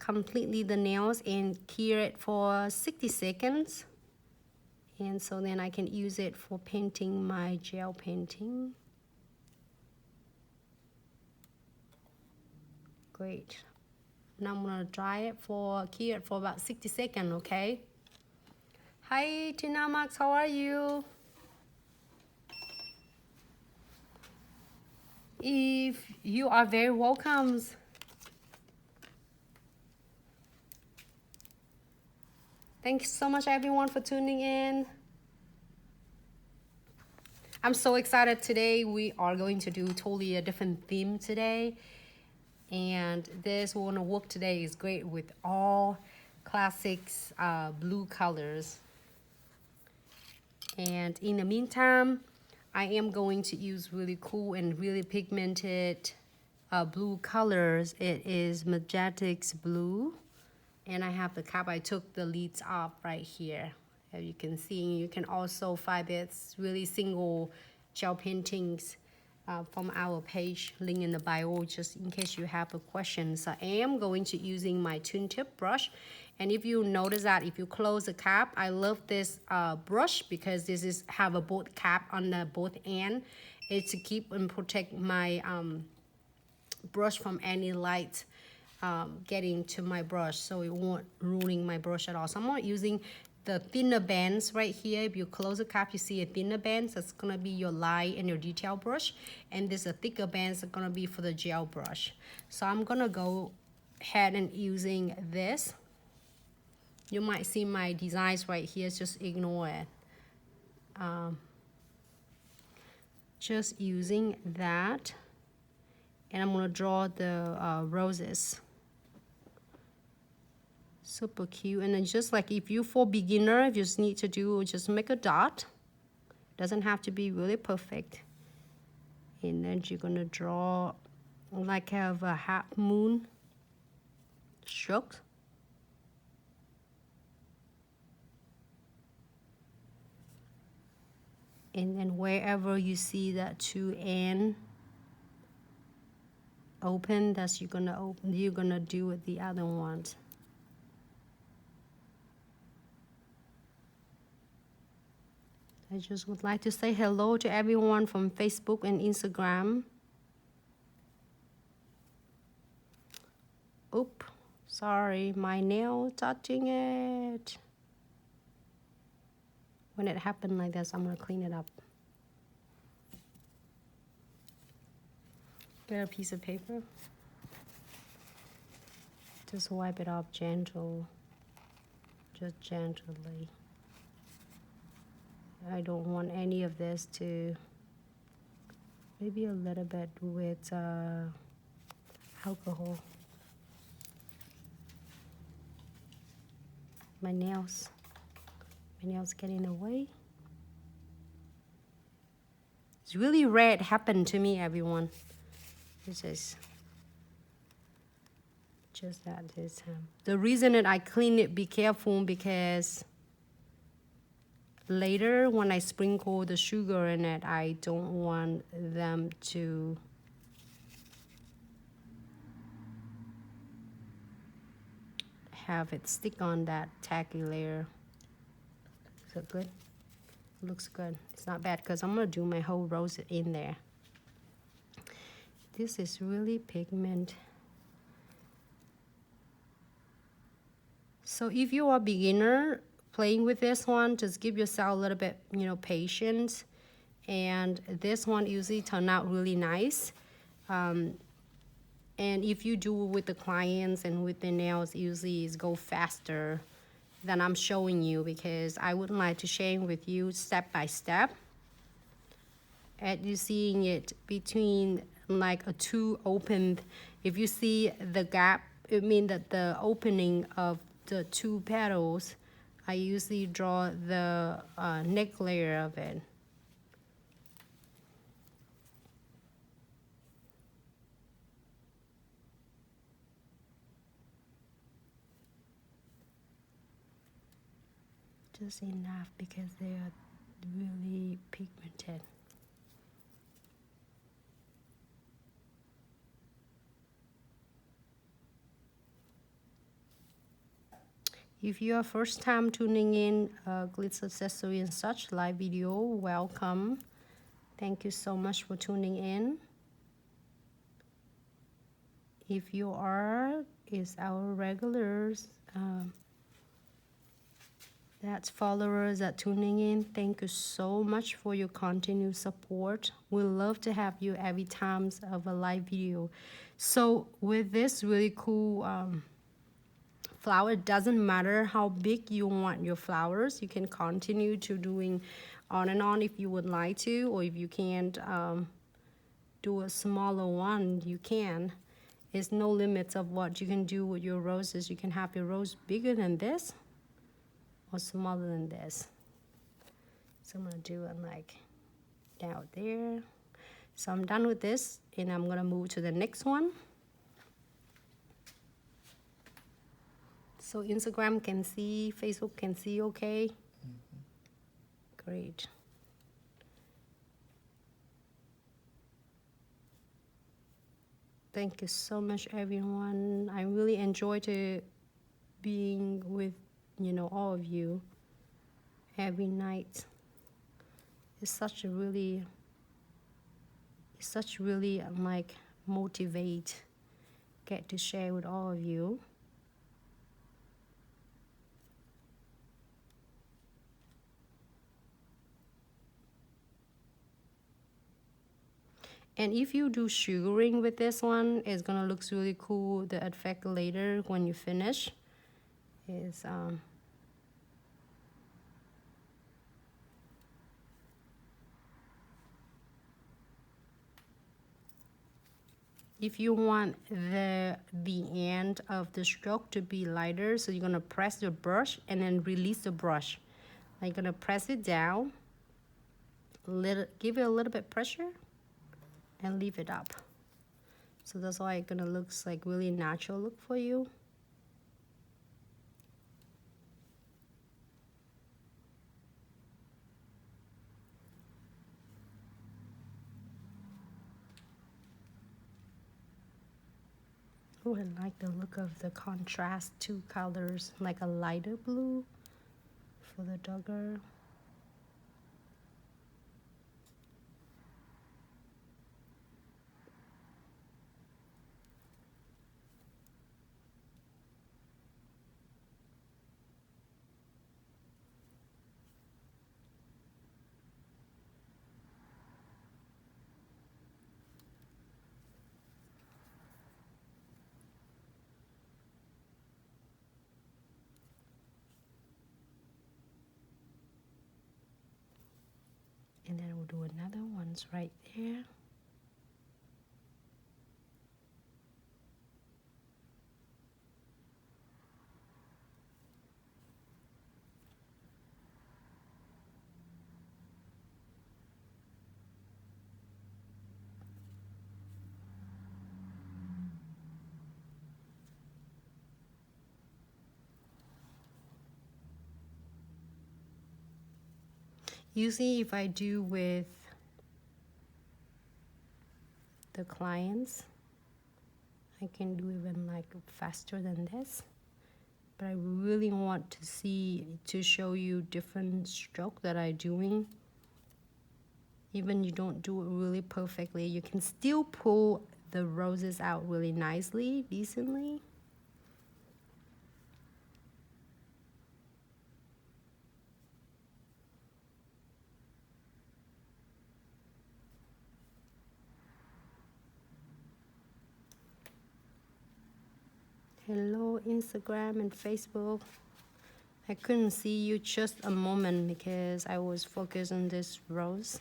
completely the nails and cure it for 60 seconds. And so then I can use it for painting my gel painting. Great. Now I'm gonna dry it for, cure it for about 60 seconds, okay? Hi Tina Max, how are you? If you are very welcome. Thanks so much everyone for tuning in. I'm so excited today. We are going to do totally a different theme today. And this one to work today is great with all classics blue colors. And in the meantime, I am going to use really cool and really pigmented blue colors. It is Magetics Blue. And I have the cap. I took the leads off right here. As you can see, you can also find this really single gel paintings from our page, link in the bio, just in case you have a question. So I am going to using my twin tip brush. And if you notice that if you close the cap, I love this brush because this is have a both cap on the both end. It's to keep and protect my brush from any light getting to my brush, so it won't ruining my brush at all. So I'm not using the thinner bands right here. If you close the cap, you see a thinner bands. That's gonna be your light and your detail brush, and there's a thicker bands that's gonna be for the gel brush. So I'm gonna go ahead and using this. You might see my designs right here, just ignore it. Just using that, and I'm gonna draw the roses. Super cute. And then just like if you for beginner, if you just need to do, just make a dot. Doesn't have to be really perfect. And then you're gonna draw like have a half moon stroke. And then wherever you see that two end open, that's you're gonna do with the other ones. I just would like to say hello to everyone from Facebook and Instagram. Oop, sorry, my nail touching it. When it happened like this, I'm gonna clean it up. Get a piece of paper. Just wipe it off gentle, just gently. I don't want any of this to, maybe a little bit with alcohol. My nails getting away. It's really rare it happened to me, everyone. It's just that this time. The reason that I clean it, be careful, because later when I sprinkle the sugar in it, I don't want them to have it stick on that tacky layer. Is it good? It looks good. It's not bad because I'm gonna do my whole rose in there. This is really pigment. So if you are a beginner playing with this one, just give yourself a little bit, patience. And this one usually turn out really nice. And if you do with the clients and with the nails, usually it's go faster than I'm showing you, because I would like to share with you step by step. And you seeing it between like a two opened. If you see the gap, it means that the opening of the two petals, I usually draw the neck layer of it. Just enough because they are really pigmented. If you are first time tuning in Glitz Accessory and Such live video, welcome. Thank you so much for tuning in. If you are, is our regulars, that's followers that tuning in, thank you so much for your continued support. We love to have you every time of a live video. So with this really cool flower, it doesn't matter how big you want your flowers. You can continue to doing on and on if you would like to, or if you can't do a smaller one, you can. There's no limits of what you can do with your roses. You can have your rose bigger than this or smaller than this. So I'm gonna do it like down there. So I'm done with this, and I'm gonna move to the next one. So Instagram can see, Facebook can see, okay? Great. Thank you so much, everyone. I really enjoyed being with, all of you every night. It's such really like motivate, get to share with all of you. And if you do sugaring with this one, it's gonna look really cool. The effect later when you finish is if you want the end of the stroke to be lighter, so you're gonna press your brush and then release the brush. Now you're gonna press it down, give it a little bit pressure, and leave it up. So that's why it's gonna look like really natural look for you. Oh, I like the look of the contrast, two colors, like a lighter blue for the dogger. And then we'll do another one's right there. Usually if I do with the clients, I can do even like faster than this. But I really want to show you different stroke that I'm doing. Even you don't do it really perfectly, you can still pull the roses out really nicely, decently. Hello, Instagram and Facebook. I couldn't see you just a moment because I was focused on this rose.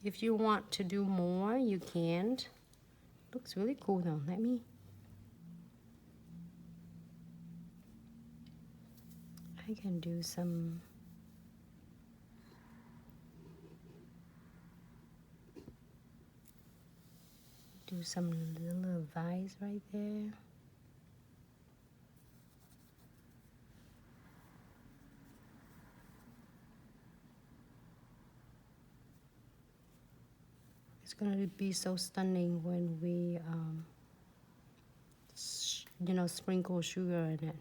If you want to do more, you can. Looks really cool though. I can do some do some little vines right there. It's gonna be so stunning when we, you know, sprinkle sugar in it.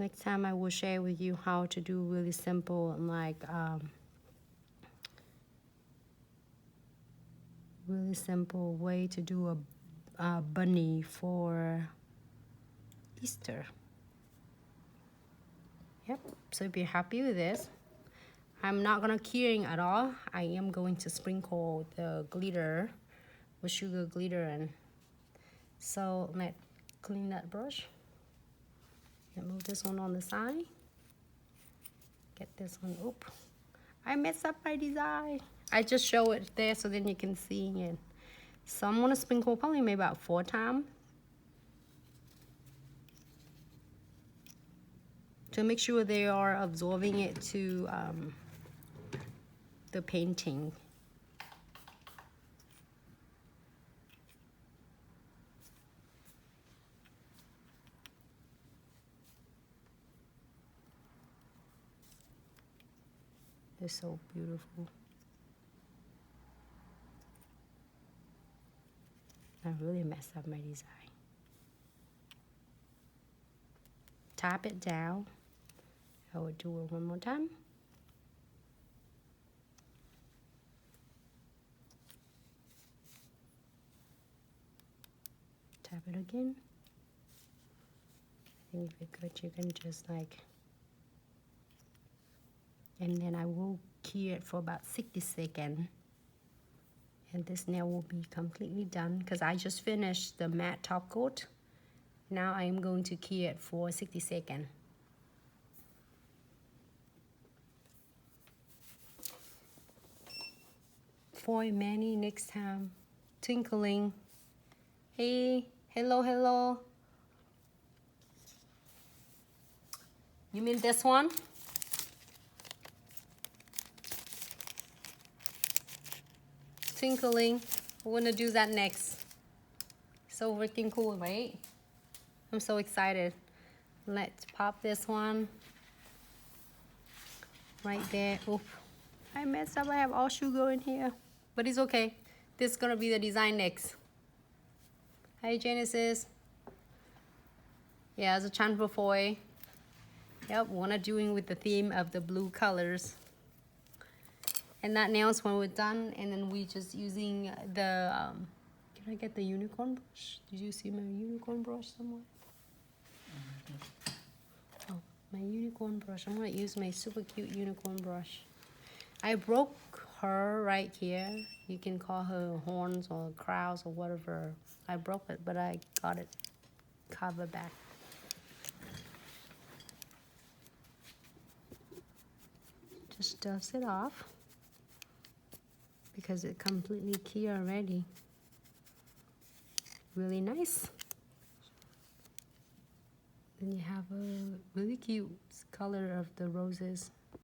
Next time I will share with you how to do really simple and like really simple way to do a bunny for Easter. Yep, so if you're happy with this, I'm not gonna keyring at all. I am going to sprinkle the glitter with sugar glitter in. So let's clean that brush. And move this one on the side. Get this one up. I messed up my design. I just show it there so then you can see it. So I'm gonna sprinkle probably maybe about 4 times. To make sure they are absorbing it to the painting. They're so beautiful. I really messed up my design. Tap it down. I will do it one more time. Tap it again. I think if you're good, you can just like, and then I will key it for about 60 seconds. And this nail will be completely done because I just finished the matte top coat. Now I am going to key it for 60 seconds. For Manny next time. Twinkling. Hey, hello, hello. You mean this one? Twinkling. We're gonna do that next. So freaking cool, right? I'm so excited. Let's pop this one right there. Oop, I messed up. I have all sugar in here, but it's okay. This is gonna be the design next. Hi, Genesis. Yeah, it's a chamfer foil. Yep, wanna doing with the theme of the blue colors. And that nails when we're done, and then we just using the, can I get the unicorn brush? Did you see my unicorn brush somewhere? Oh, my unicorn brush. I'm gonna use my super cute unicorn brush. I broke her right here. You can call her horns or crowns or whatever. I broke it, but I got it covered back. Just dust it off because it's completely clear already. Really nice. Then you have a really cute color of the roses.